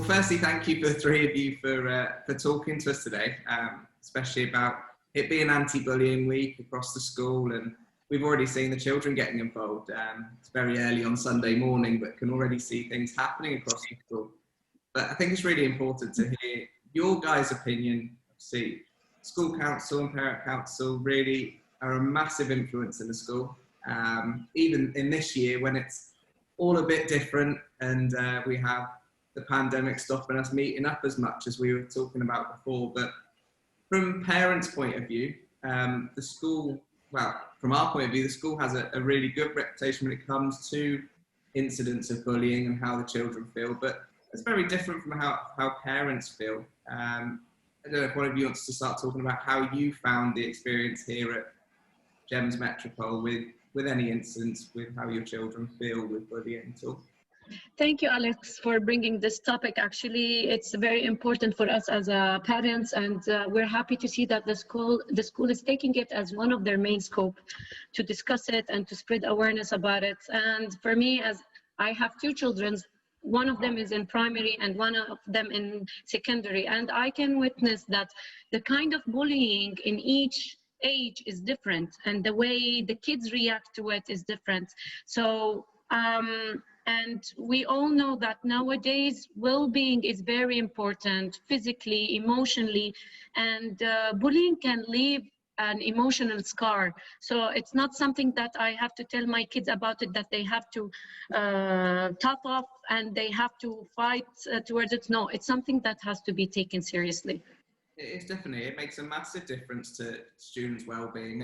firstly, thank you for the three of you for talking to us today, especially about it being anti-bullying week across the school, and we've already seen the children getting involved. It's very early on Sunday morning, but can already see things happening across the school. But I think it's really important to hear your guys' opinion. See, school council and parent council really are a massive influence in the school. Even in this year when it's all a bit different and we have the pandemic stopping us meeting up as much as we were talking about before. But from parents' point of view, the school, well, from our point of view, the school has a really good reputation when it comes to incidents of bullying and how the children feel, but it's very different from how parents feel. I don't know if one of you wants to start talking about how you found the experience here at GEMS Metropole with any incidents with how your children feel with bullying at all. Thank you, Alex, for bringing this topic. Actually, it's very important for us as parents, and we're happy to see that the school is taking it as one of their main scope to discuss it and to spread awareness about it. And for me, as I have two children, one of them is in primary and one of them in secondary, and I can witness that the kind of bullying in each age is different, and the way the kids react to it is different. So and we all know that nowadays well-being is very important, physically, emotionally, and bullying can leave an emotional scar. So it's not something that I have to tell my kids about it, that they have to top off and they have to fight towards it. No, it's something that has to be taken seriously. It's definitely, it makes a massive difference to students' well-being,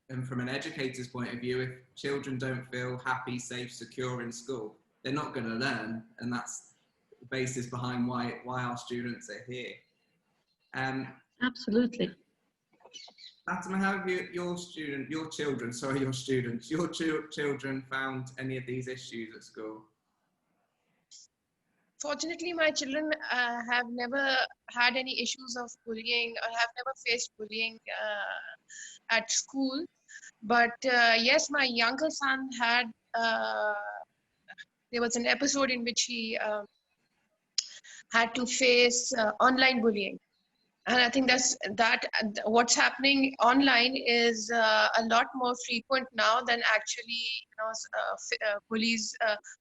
and from an educator's point of view, if children don't feel happy, safe, secure in school, they're not going to learn, and that's the basis behind why our students are here. Absolutely. Fatima, how have your children found any of these issues at school? Fortunately, my children have never had any issues of bullying or have never faced bullying at school. But yes, my younger son had, there was an episode in which he had to face online bullying. And I think what's happening online is a lot more frequent now than actually, bullies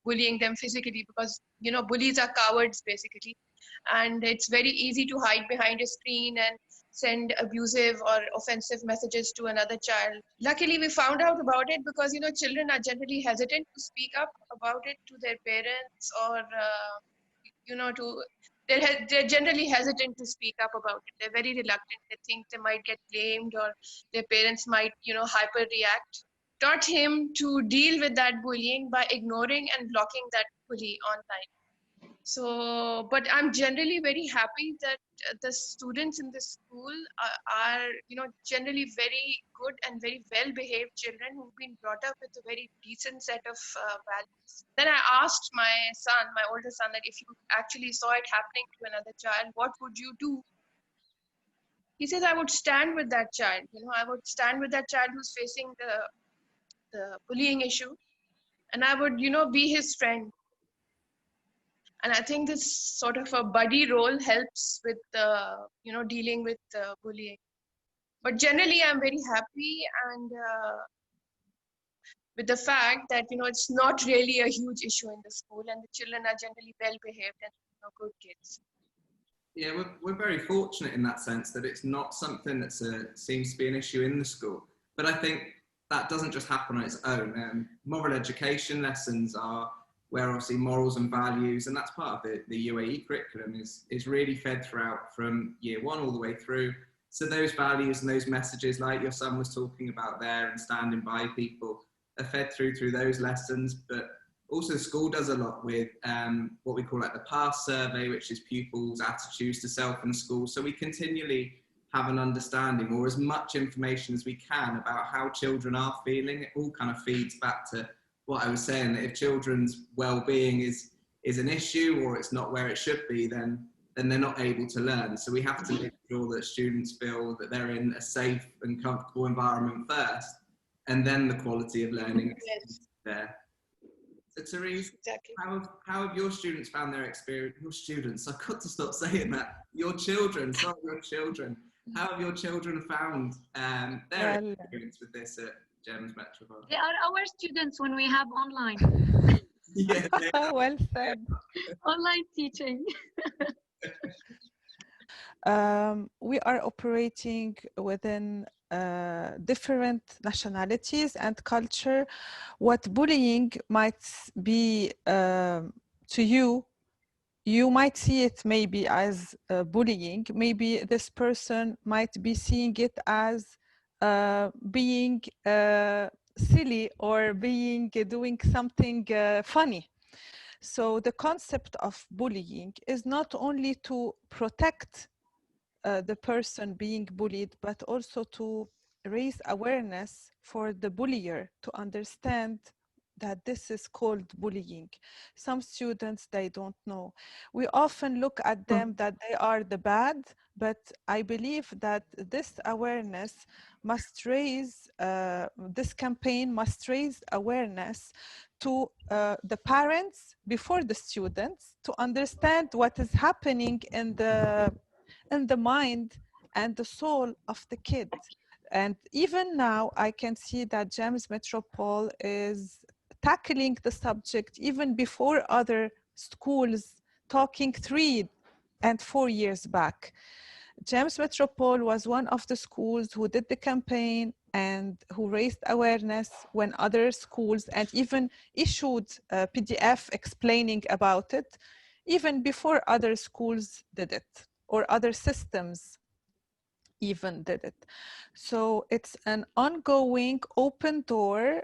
bullying them physically, because, bullies are cowards basically. And it's very easy to hide behind a screen and send abusive or offensive messages to another child. Luckily, we found out about it because, children are generally hesitant to speak up about it to their parents, or, they're generally hesitant to speak up about it. They're very reluctant. They think they might get blamed, or their parents might, hyper react. Taught him to deal with that bullying by ignoring and blocking that bully online. So, but I'm generally very happy that the students in the school are, generally very good and very well-behaved children who've been brought up with a very decent set of values. Then I asked my older son, that if you actually saw it happening to another child, what would you do? He says, I would stand with that child. I would stand with that child who's facing the bullying issue, and I would, be his friend. And I think this sort of a buddy role helps with, dealing with bullying. But generally, I'm very happy and with the fact that, it's not really a huge issue in the school, and the children are generally well behaved and good kids. Yeah, we're very fortunate in that sense that it's not something that seems to be an issue in the school. But I think that doesn't just happen on its own. Moral education lessons are where obviously morals and values, and that's part of the UAE curriculum, is really fed throughout from year one all the way through. So those values and those messages, like your son was talking about there, and standing by people, are fed through those lessons. But also the school does a lot with what we call the PASS survey, which is pupils' attitudes to self in school. So we continually have an understanding, or as much information as we can, about how children are feeling. It all kind of feeds back to what I was saying, that if children's well-being is an issue, or it's not where it should be, then they're not able to learn. So we have to make sure that students feel that they're in a safe and comfortable environment first, and then the quality of learning is there. Therese, Exactly. how have your students found their experience? Your students, I've got to stop saying that. Your children, sorry, your children. How have your children found their Well, experience with this at GEMS Metropole? They are our students when we have online Yeah, well said. online teaching. We are operating within different nationalities and culture. What bullying might be to you, you might see it maybe as bullying. Maybe this person might be seeing it as being silly or being doing something funny. So the concept of bullying is not only to protect the person being bullied, but also to raise awareness for the bullier to understand that this is called bullying. Some students, they don't know. We often look at them that they are the bad, but I believe that this awareness must raise, this campaign must raise awareness to the parents before the students to understand what is happening in the mind and the soul of the kid. And even now, I can see that GEMS Metropole is tackling the subject even before other schools talking 3 and 4 years back. GEMS Metropole was one of the schools who did the campaign and who raised awareness when other schools and even issued a PDF explaining about it, even before other schools did it or other systems even did it. So it's an ongoing open door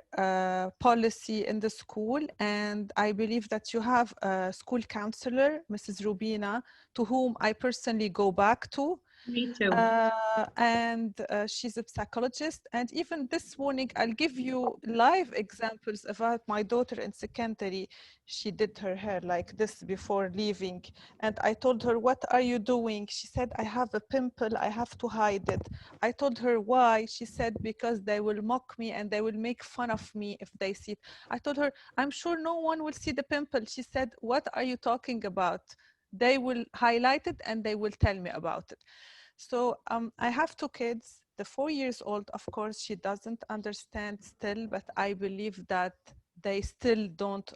policy in the school. And I believe that you have a school counselor, Mrs. Rubina, to whom I personally go back to. Me too. And she's a psychologist. And even this morning, I'll give you live examples about my daughter in secondary. She did her hair like this before leaving. And I told her, what are you doing? She said, I have a pimple, I have to hide it. I told her why. She said, because they will mock me and they will make fun of me if they see it. I told her, I'm sure no one will see the pimple. She said, what are you talking about? They will highlight it and they will tell me about it. So I have 2 kids. The 4 years old, of course, she doesn't understand still, but I believe that they still don't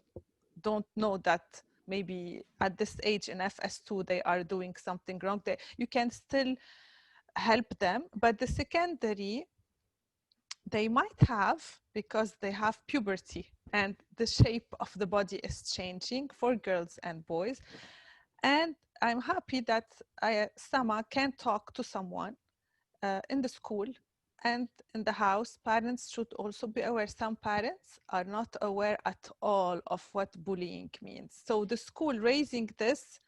know that maybe at this age in FS2 they are doing something wrong. You can still help them, but the secondary, they might have, because they have puberty and the shape of the body is changing for girls and boys. And I'm happy that Sama can talk to someone in the school and in the house. Parents should also be aware. Some parents are not aware at all of what bullying means. So the school raising this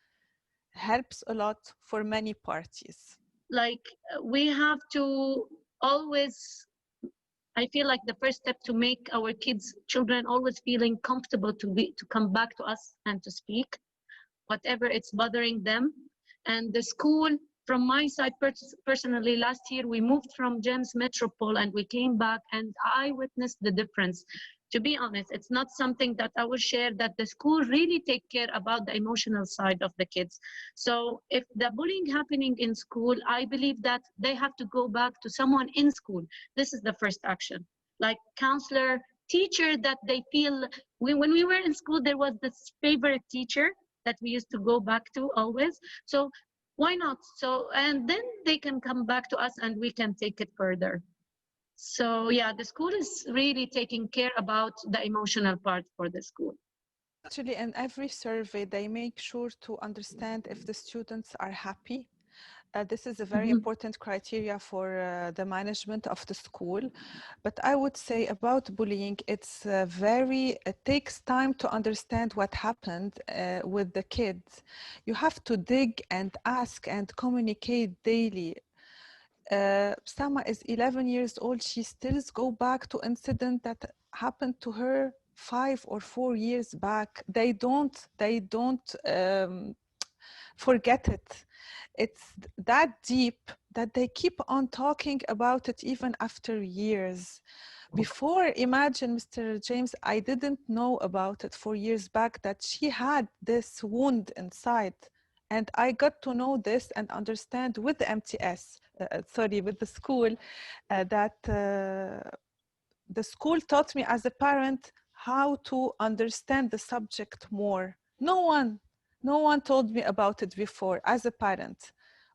helps a lot for many parties. Like we have to always, I feel like the first step to make our children always feeling comfortable to come back to us and to speak whatever it's bothering them. And the school, from my side personally, last year we moved from GEMS Metropole and we came back and I witnessed the difference. To be honest, it's not something that I will share, that the school really take care about the emotional side of the kids. So if the bullying happening in school, I believe that they have to go back to someone in school. This is the first action, like counselor, teacher, that they feel. When we were in school, there was this favorite teacher that we used to go back to always. So why not? So, and then they can come back to us and we can take it further. So yeah, the school is really taking care about the emotional part for the school. Actually, in every survey, they make sure to understand if the students are happy. This is a very important criteria for the management of the school. But I would say about bullying, it takes time to understand what happened with the kids. You have to dig and ask and communicate daily. Sama is 11 years old. She still go back to incident that happened to her 5 or 4 years back. They don't forget it. It's that deep that they keep on talking about it even after years. Before, imagine, Mr. James, I didn't know about it for years back that she had this wound inside. And I got to know this and understand with the MTS, with the school, that the school taught me as a parent how to understand the subject more. No one told me about it before as a parent.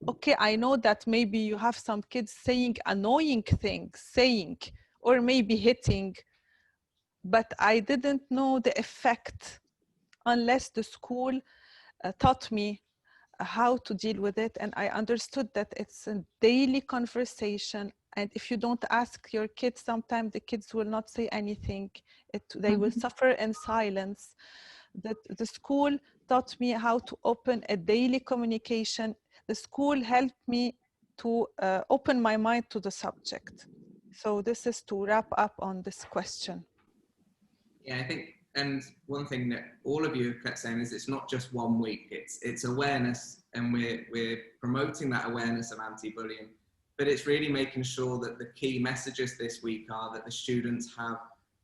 Okay, I know that maybe you have some kids saying annoying things, or maybe hitting, but I didn't know the effect unless the school taught me how to deal with it. And I understood that it's a daily conversation. And if you don't ask your kids, sometimes the kids will not say anything. They will suffer in silence. That the school taught me how to open a daily communication. The school helped me to open my mind to the subject. So this is to wrap up on this question. Yeah, I think, and one thing that all of you have kept saying is it's not just 1 week, it's awareness, and we're promoting that awareness of anti-bullying, but it's really making sure that the key messages this week are that the students have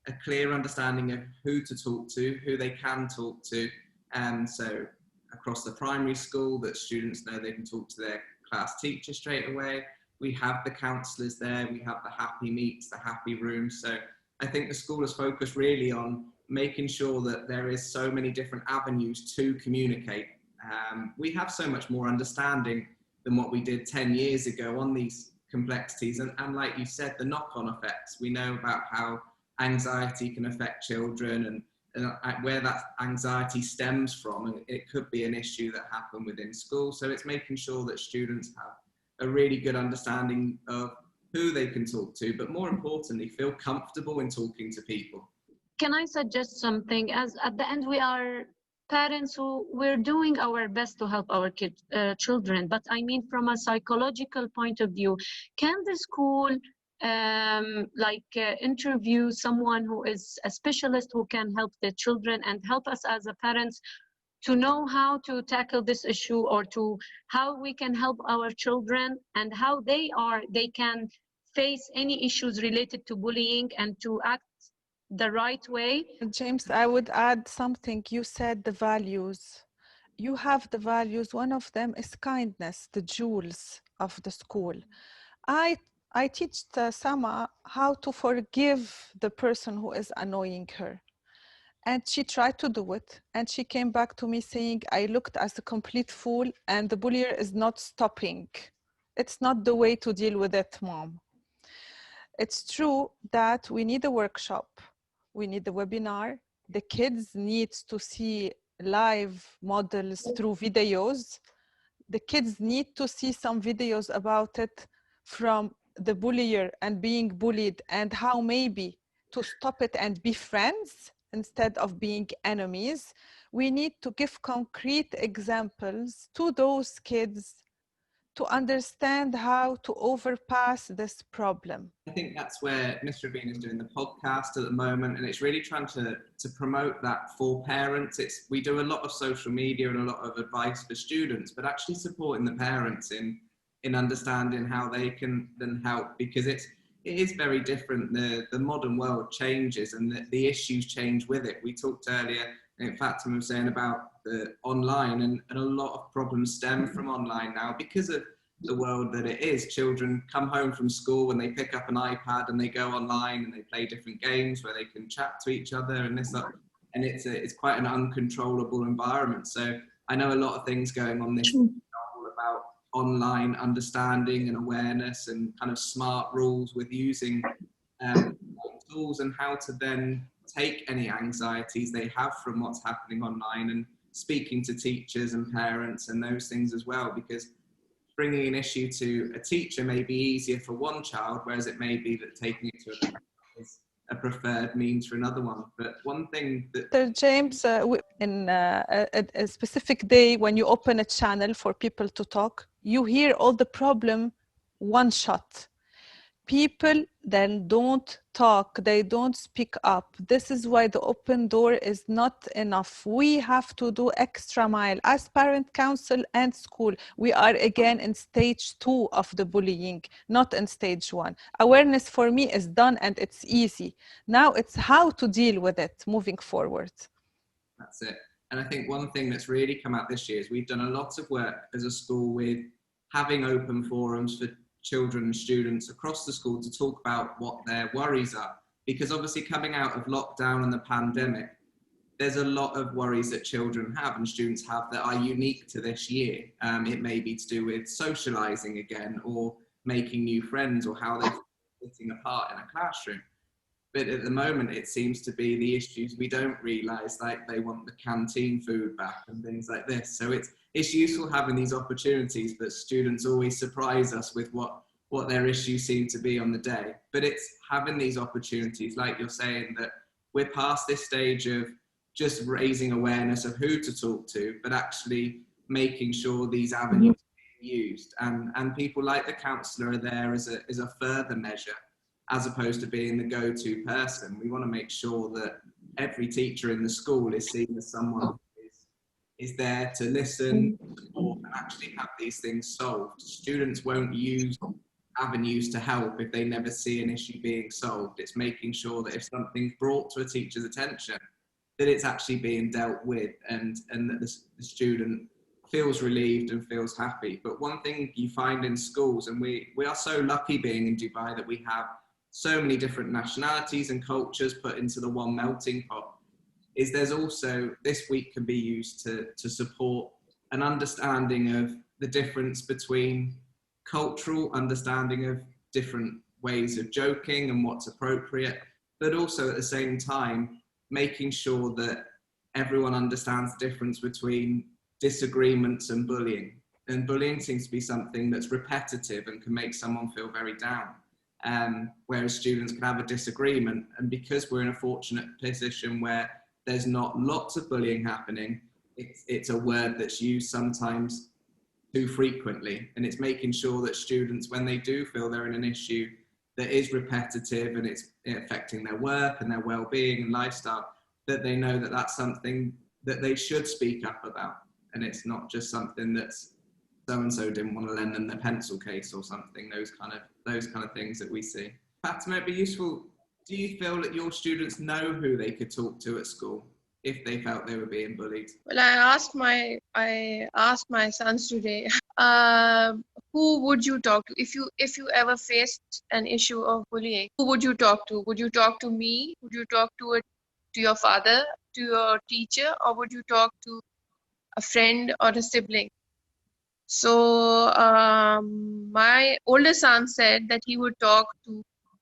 a clear understanding of who to talk to, who they can talk to, and so across the primary school, that students know they can talk to their class teacher straight away. We have the counsellors there, we have the happy meets, the happy rooms. So I think the school has focused really on making sure that there is so many different avenues to communicate. We have so much more understanding than what we did 10 years ago on these complexities. And like you said, the knock-on effects. We know about how anxiety can affect children and where that anxiety stems from. And it could be an issue that happened within school. So it's making sure that students have a really good understanding of who they can talk to, but more importantly, feel comfortable in talking to people. Can I suggest something? As at the end, we are parents who we're doing our best to help our kids, children. But I mean, from a psychological point of view, can the school interview someone who is a specialist who can help the children and help us as a parents to know how to tackle this issue, or to how we can help our children and how they can face any issues related to bullying and to act the right way? James, I would add something. You said the values. You have the values. One of them is kindness, the jewels of the school. I teach Sama how to forgive the person who is annoying her. And she tried to do it. And she came back to me saying, I looked as a complete fool and the bullier is not stopping. It's not the way to deal with it, Mom. It's true that we need a workshop. We need a webinar. The kids need to see live models through videos. The kids need to see some videos about it from the bullier and being bullied, and how maybe to stop it and be friends instead of being enemies. We need to give concrete examples to those kids to understand how to overpass this problem. I think that's where Mr. Rabin is doing the podcast at the moment, and it's really trying to promote that for parents. We do a lot of social media and a lot of advice for students, but actually supporting the parents in understanding how they can then help, because it is very different. The modern world changes and the issues change with it. We talked earlier, in fact, I was saying about the online, and a lot of problems stem from online now because of the world that it is. Children come home from school and they pick up an iPad and they go online and they play different games where they can chat to each other and and it's quite an uncontrollable environment. So I know a lot of things going on this all about online understanding and awareness and kind of smart rules with using tools, and how to then take any anxieties they have from what's happening online and speaking to teachers and parents and those things as well, because bringing an issue to a teacher may be easier for one child, whereas it may be that taking it to a parent is a preferred means for another one. But one thing that... James, in a specific day when you open a channel for people to talk, you hear all the problem one shot. people then don't talk, they don't speak up. This is why the open door is not enough. We have to do extra mile as parent council and school. We are again in stage 2 of the bullying, not in stage 1. Awareness for me is done and it's easy. Now it's how to deal with it moving forward. That's it. And I think one thing that's really come out this year is we've done a lot of work as a school with having open forums for children and students across the school to talk about what their worries are. Because obviously coming out of lockdown and the pandemic, there's a lot of worries that children have and students have that are unique to this year. It may be to do with socializing again or making new friends or how they're sitting apart in a classroom. But at the moment, it seems to be the issues we don't realise, like they want the canteen food back and things like this. So it's useful having these opportunities, but students always surprise us with what their issues seem to be on the day. But it's having these opportunities, like you're saying, that we're past this stage of just raising awareness of who to talk to, but actually making sure these avenues are being used. And people like the counsellor are there as a further measure, as opposed to being the go-to person. We want to make sure that every teacher in the school is seen as someone who is there to listen or actually have these things solved. Students won't use avenues to help if they never see an issue being solved. It's making sure that if something's brought to a teacher's attention, that it's actually being dealt with and that the student feels relieved and feels happy. But one thing you find in schools, and we are so lucky being in Dubai that we have so many different nationalities and cultures put into the one melting pot, is there's also, this week can be used to support an understanding of the difference between cultural understanding of different ways of joking and what's appropriate, but also at the same time, making sure that everyone understands the difference between disagreements and bullying. And bullying seems to be something that's repetitive and can make someone feel very down. Whereas students can have a disagreement, and because we're in a fortunate position where there's not lots of bullying happening, it's a word that's used sometimes too frequently, and it's making sure that students, when they do feel they're in an issue that is repetitive and it's affecting their work and their well-being and lifestyle, that they know that that's something that they should speak up about, and it's not just something that's so-and-so didn't want to lend them their pencil case or something, those kind of things that we see. Fatima, it'd be useful, do you feel that your students know who they could talk to at school if they felt they were being bullied? Well, I asked my sons today, who would you talk to if you ever faced an issue of bullying? Who would you talk to? Would you talk to me? Would you talk to your father, to your teacher, or would you talk to a friend or a sibling? So my older son said that he would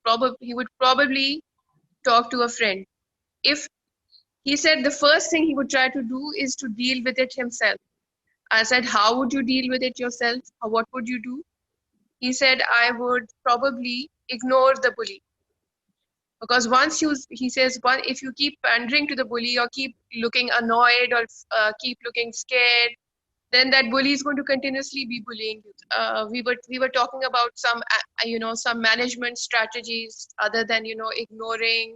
probably talk to a friend. If he said the first thing he would try to do is to deal with it himself. I said, how would you deal with it yourself? Or what would you do? He said, I would probably ignore the bully. Because if you keep pandering to the bully or keep looking annoyed or keep looking scared, then that bully is going to continuously be bullying you. We were talking about some management strategies other than ignoring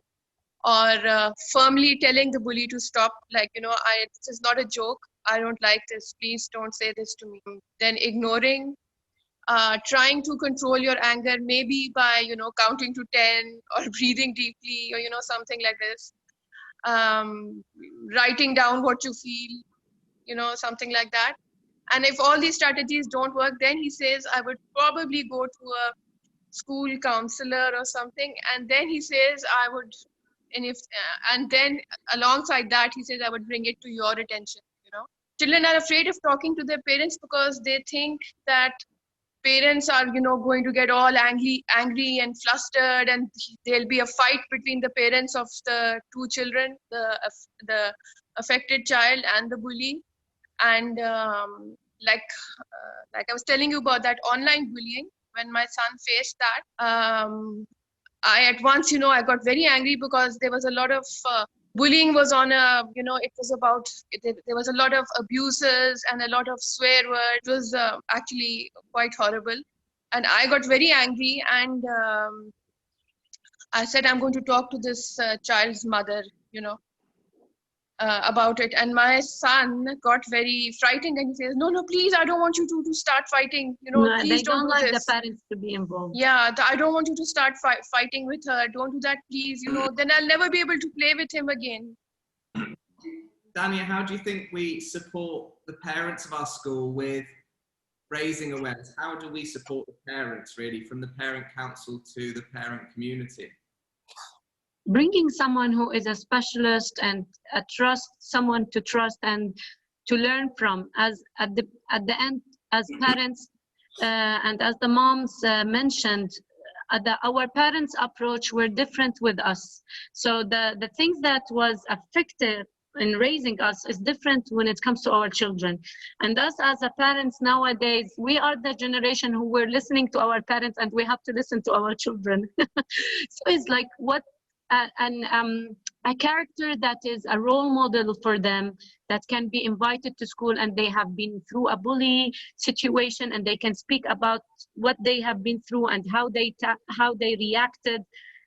or firmly telling the bully to stop. Like this is not a joke. I don't like this. Please don't say this to me. Then ignoring, trying to control your anger, maybe by counting to 10 or breathing deeply or something like this. Writing down what you feel, something like that. And if all these strategies don't work, then he says, I would probably go to a school counselor or something. And then he says, and then alongside that, he says, I would bring it to your attention. Children are afraid of talking to their parents because they think that parents are, going to get all angry and flustered, and there'll be a fight between the parents of the two children, the affected child and the bully. And like I was telling you about that online bullying, when my son faced that, I at once, I got very angry because there was a lot of bullying was on it was about, there was a lot of abuses and a lot of swear words. It was actually quite horrible. And I got very angry, and I said, I'm going to talk to this child's mother, about it. And my son got very frightened, and he says, no, no, please, I don't want you to start fighting. No, Please they don't do like the this. parents to be involved. Yeah, I don't want you to start fighting with her. Don't do that, please. Then I'll never be able to play with him again. Dania, how do you think we support the parents of our school with raising awareness? How do we support the parents, really, from the parent council to the parent community? Bringing someone who is a specialist and someone to trust and to learn from, as at the end, as parents, and as the moms mentioned, our parents' approach were different with us. So the things that was effective in raising us is different when it comes to our children. And us as a parents nowadays, we are the generation who were listening to our parents, and we have to listen to our children. So it's like a character that is a role model for them, that can be invited to school and they have been through a bully situation, and they can speak about what they have been through and how they reacted,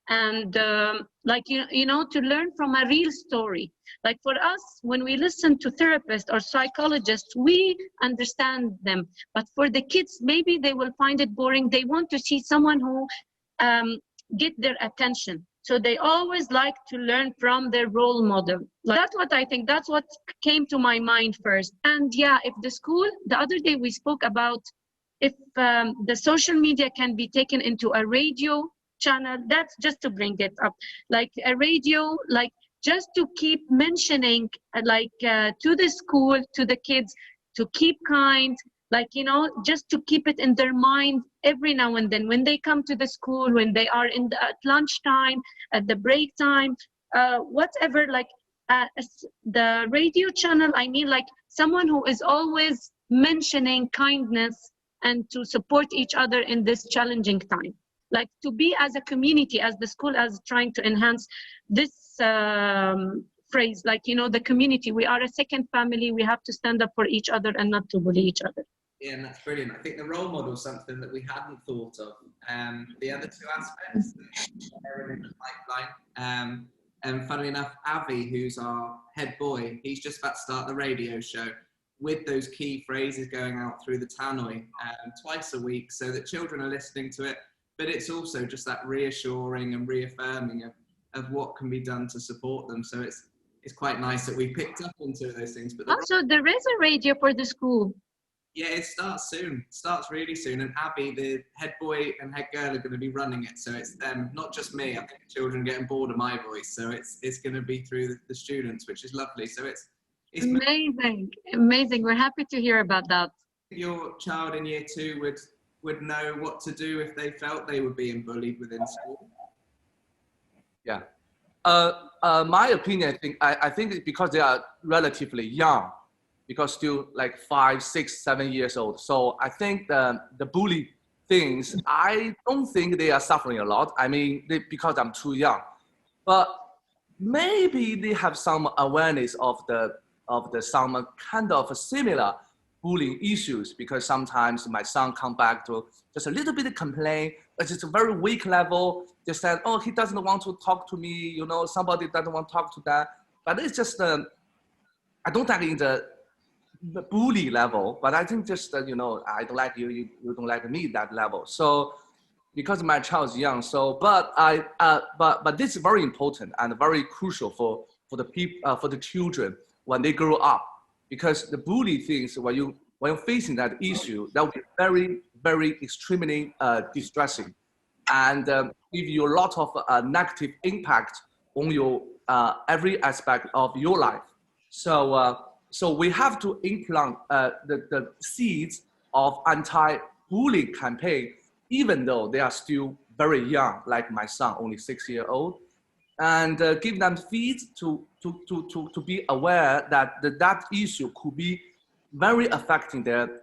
and to learn from a real story. Like for us, when we listen to therapists or psychologists, we understand them, but for the kids, maybe they will find it boring. They want to see someone who get their attention. So they always like to learn from their role model. That's what I think. That's what came to my mind first. And yeah, if the school, the other day we spoke about if the social media can be taken into a radio channel, that's just to bring it up. Like a radio, like just to keep mentioning, to the school, to the kids, to keep kind, just to keep it in their mind every now and then when they come to the school, when they are at lunchtime, at the break time, whatever, the radio channel, I mean, like someone who is always mentioning kindness and to support each other in this challenging time. Like to be as a community, as the school, as trying to enhance this phrase, the community, we are a second family, we have to stand up for each other and not to bully each other. Yeah, and that's brilliant. I think the role model is something that we hadn't thought of. The other two aspects are in the pipeline. And funnily enough, Avi, who's our head boy, he's just about to start the radio show with those key phrases going out through the tannoy twice a week, so that children are listening to it. But it's also just that reassuring and reaffirming of what can be done to support them. So it's quite nice that we picked up on two of those things. But also, there is a radio for the school. Yeah, it starts soon. It starts really soon. And Abby, the head boy and head girl, are going to be running it. So it's them, not just me. I think the children are getting bored of my voice. So it's going to be through the students, which is lovely. So it's amazing. Amazing. We're happy to hear about that. Your child in year 2 would know what to do if they felt they were being bullied within school. Yeah. My opinion, I think because they are relatively young, because still like 5, 6, 7 years old. So I think the bully things, I don't think they are suffering a lot. I mean, because I'm too young, but maybe they have some awareness of some kind of similar bullying issues, because sometimes my son come back to just a little bit of complaint, but it's a very weak level. They said, oh, he doesn't want to talk to me, somebody doesn't want to talk to that. But it's just, I don't think in the bully level, but I think just, I don't like you, you don't like me, that level. So because my child is young, so, but this is very important and very crucial for the people, for the children when they grow up. Because the bully things, when you're facing that issue, that will be very, very extremely distressing, and give you a lot of negative impact on your every aspect of your life. So we have to implant the seeds of anti-bullying campaign, even though they are still very young, like my son, only 6 years old, and give them feeds to be aware that that issue could be very affecting their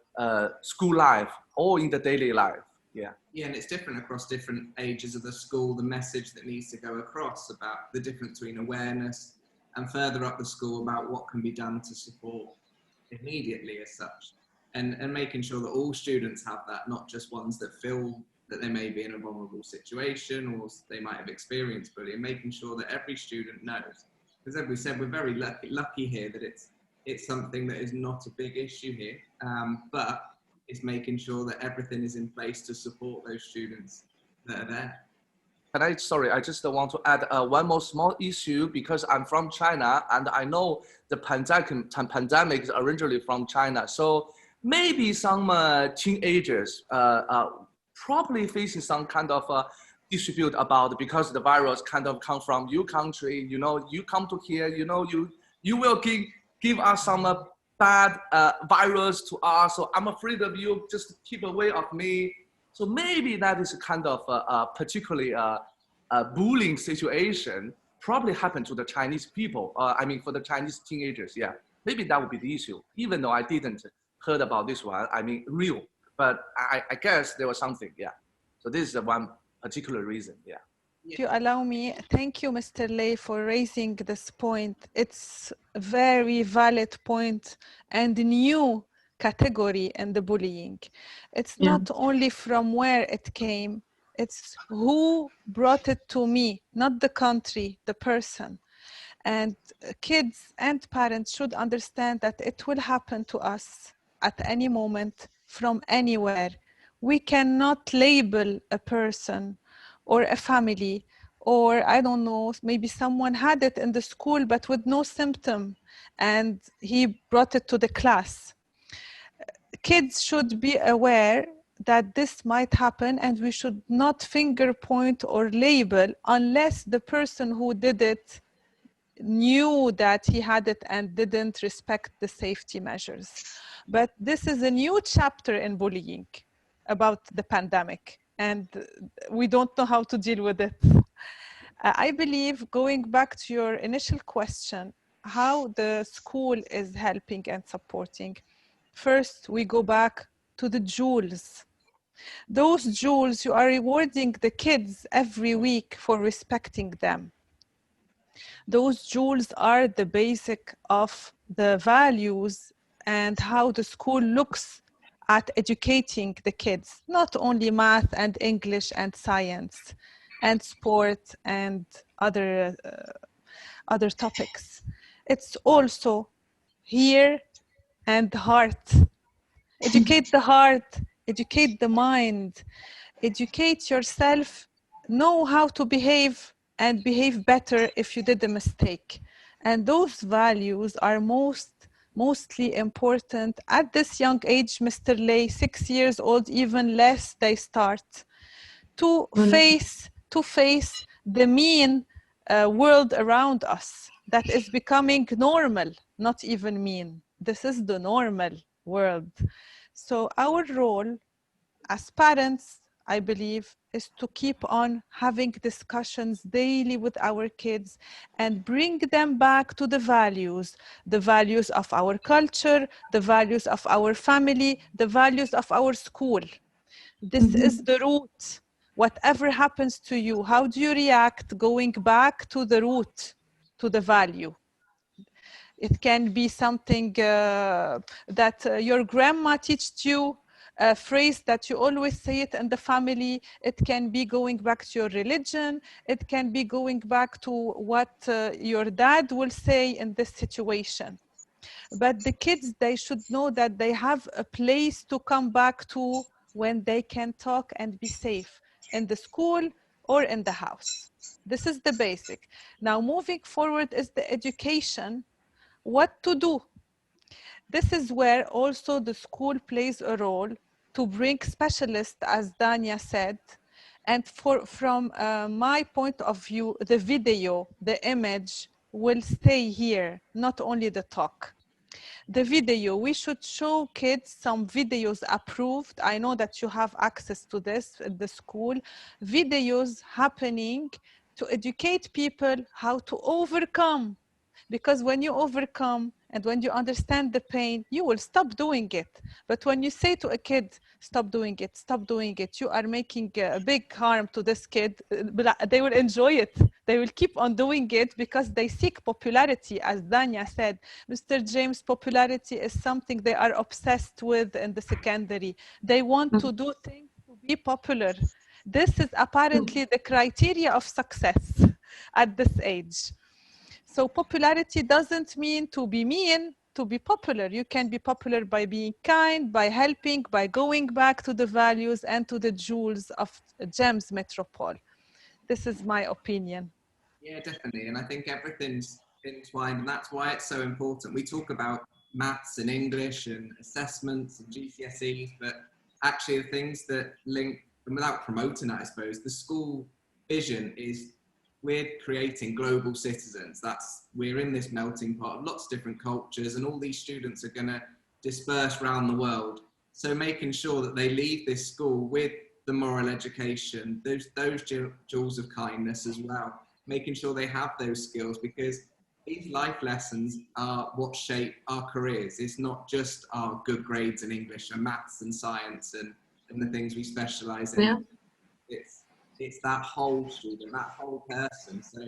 school life or in the daily life. Yeah. Yeah, and it's different across different ages of the school, the message that needs to go across about the difference between awareness and further up the school about what can be done to support immediately as such. and making sure that all students have that, not just ones that feel that they may be in a vulnerable situation or they might have experienced bullying, making sure that every student knows. Because as we said, we're very lucky here that it's something that is not a big issue here, but it's making sure that everything is in place to support those students that are there. Sorry, I just want to add one more small issue because I'm from China and I know the pandemic is originally from China. So maybe some teenagers probably facing some kind of dispute about because the virus kind of come from your country. You know, you come to here. You know, you will give us some bad virus to us. So I'm afraid of you. Just keep away of me. So maybe that is a kind of particularly bullying situation probably happened to the Chinese people. I mean, for the Chinese teenagers, yeah. Maybe that would be the issue, even though I didn't heard about this one. I mean, real, but I guess there was something, yeah. So this is the one particular reason, yeah. If you allow me, thank you, Mr. Lay, for raising this point. It's a very valid point and new category in the bullying. It's not only from where it came, it's who brought it to me, not the country, the person. And kids and parents should understand that it will happen to us at any moment from anywhere. We cannot label a person or a family, or I don't know, maybe someone had it in the school but with no symptom and he brought it to the class. Kids should be aware that this might happen and we should not finger point or label unless the person who did it knew that he had it and didn't respect the safety measures. But this is a new chapter in bullying about the pandemic, and we don't know how to deal with it. I believe, going back to your initial question, how the school is helping and supporting. First, we go back to the jewels. Those jewels, you are rewarding the kids every week for respecting them. Those jewels are the basic of the values and how the school looks at educating the kids, not only math and English and science and sport and other topics. It's also here and heart. Educate the heart, educate the mind, educate yourself, know how to behave and behave better if you did a mistake. And those values are mostly important at this young age, Mr. Lay, 6 years old, even less, they start to face the mean world around us that is becoming normal, not even mean. This is the normal world. So our role as parents, I believe, is to keep on having discussions daily with our kids and bring them back to the values of our culture, the values of our family, the values of our school. This is the root. Whatever happens to you, how do you react going back to the root, to the value? It can be something that your grandma taught you, a phrase that you always say it in the family. It can be going back to your religion. It can be going back to what your dad will say in this situation. But the kids, they should know that they have a place to come back to when they can talk and be safe in the school or in the house. This is the basic. Now, moving forward is the education. What to do? This is where also the school plays a role to bring specialists, as Dania said. And from my point of view, the video, the image will stay here, not only the talk. The video, we should show kids some videos approved. I know that you have access to this at the school. Videos happening to educate people how to overcome. Because when you overcome And when you understand the pain, you will stop doing it. But when you say to a kid, stop doing it, you are making a big harm to this kid, they will enjoy it. They will keep on doing it because they seek popularity. As Danya said, Mr. James, popularity is something they are obsessed with in the secondary. They want to do things to be popular. This is apparently the criteria of success at this age. So popularity doesn't mean to be mean, to be popular. You can be popular by being kind, by helping, by going back to the values and to the jewels of GEMS Metropole. This is my opinion. Yeah, definitely. And I think everything's entwined, and that's why it's so important. We talk about maths and English and assessments and GCSEs, but actually the things that link, and without promoting that, I suppose, the school vision is we're creating global citizens. We're in this melting pot of lots of different cultures, and all these students are going to disperse around the world. So making sure that they leave this school with the moral education, those jewels of kindness as well, making sure they have those skills, because these life lessons are what shape our careers. It's not just our good grades in English and maths and science and the things we specialize in. Yeah. It's that whole student, that whole person. So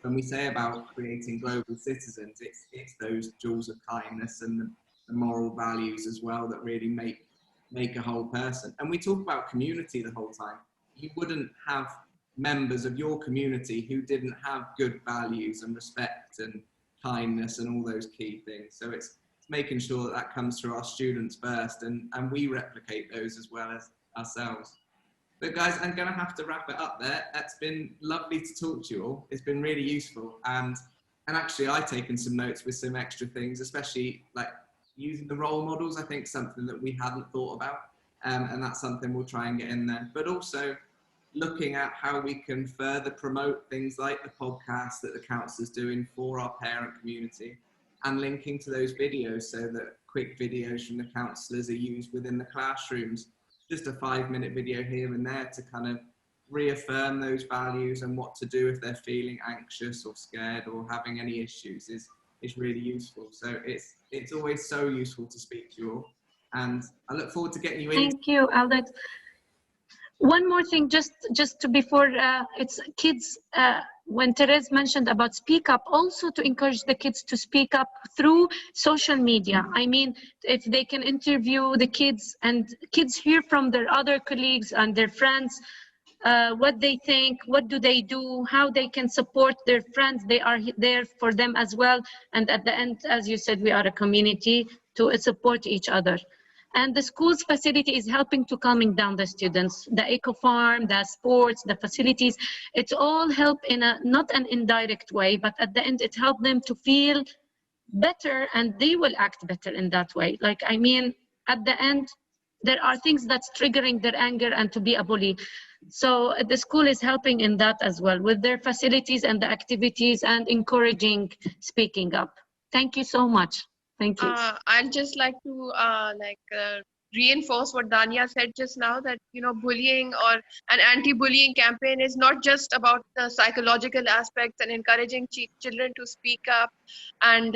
when we say about creating global citizens, it's those jewels of kindness and the moral values as well that really make a whole person. And we talk about community the whole time. You wouldn't have members of your community who didn't have good values and respect and kindness and all those key things. So it's making sure that comes through our students first, and we replicate those as well as ourselves. But guys, I'm going to have to wrap it up there. It's been lovely to talk to you all. It's been really useful. And actually, I've taken some notes with some extra things, especially like using the role models. I think something that we hadn't thought about. And that's something we'll try and get in there. But also looking at how we can further promote things like the podcast that the council's doing for our parent community, and linking to those videos so that quick videos from the councillors are used within the classrooms. Just a 5-minute video here and there to kind of reaffirm those values, and what to do if they're feeling anxious or scared or having any issues is really useful. So it's always so useful to speak to you all, and I look forward to getting you in. Thank you, Alex. One more thing, just to before it's kids, when Therese mentioned about speak up, also to encourage the kids to speak up through social media. I mean, if they can interview the kids, and kids hear from their other colleagues and their friends what they think, what do they do, how they can support their friends. They are there for them as well. And at the end, as you said, we are a community to support each other. And the school's facility is helping to calming down the students. The eco farm, the sports, the facilities, it's all help in a not an indirect way, but at the end it helped them to feel better, and they will act better in that way. Like, I mean, at the end, there are things that's triggering their anger and to be a bully. So the school is helping in that as well with their facilities and the activities and encouraging speaking up. Thank you so much. Thank you. I'd just like to reinforce what Dania said just now, that bullying or an anti-bullying campaign is not just about the psychological aspects and encouraging children to speak up and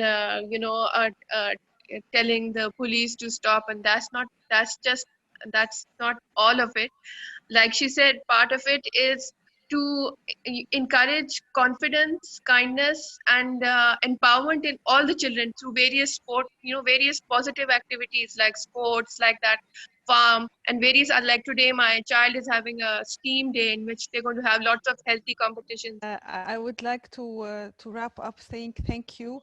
telling the police to stop, and that's not all of it. Like she said, part of it is to encourage confidence, kindness, and empowerment in all the children through various various positive activities like sports, like that farm, and various like today my child is having a STEAM day in which they're going to have lots of healthy competitions. I would like to wrap up saying thank you.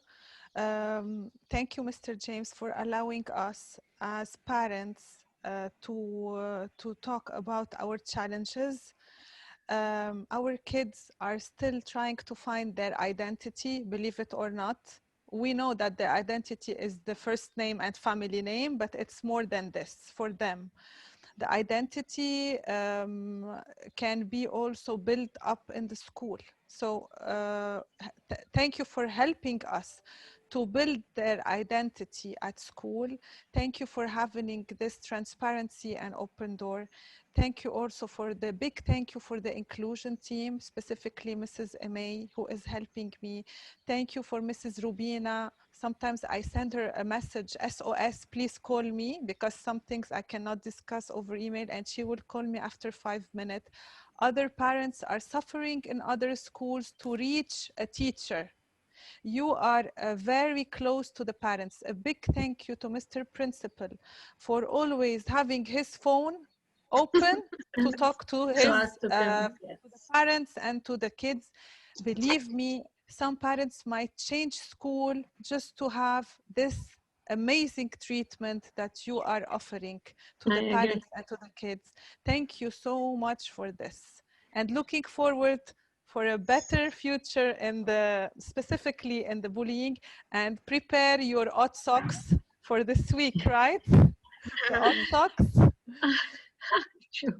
Thank you, Mr. James, for allowing us as parents to talk about our challenges. Our kids are still trying to find their identity, believe it or not. We know that their identity is the first name and family name, but it's more than this for them. The identity can be also built up in the school. So thank you for helping us to build their identity at school. Thank you for having this transparency and open door. Thank you also for the big thank you for the inclusion team, specifically Mrs. Emay, who is helping me. Thank you for Mrs. Rubina. Sometimes I send her a message, SOS, please call me, because some things I cannot discuss over email, and she will call me after 5 minutes. Other parents are suffering in other schools to reach a teacher. You are very close to the parents. A big thank you to Mr. Principal for always having his phone open to talk to his to parents, yes. to the parents and to the kids. Believe me, some parents might change school just to have this amazing treatment that you are offering to the parents and to the kids. Thank you so much for this, and looking forward for a better future in the, specifically in the bullying, and prepare your hot socks for this week, right? The hot socks. True.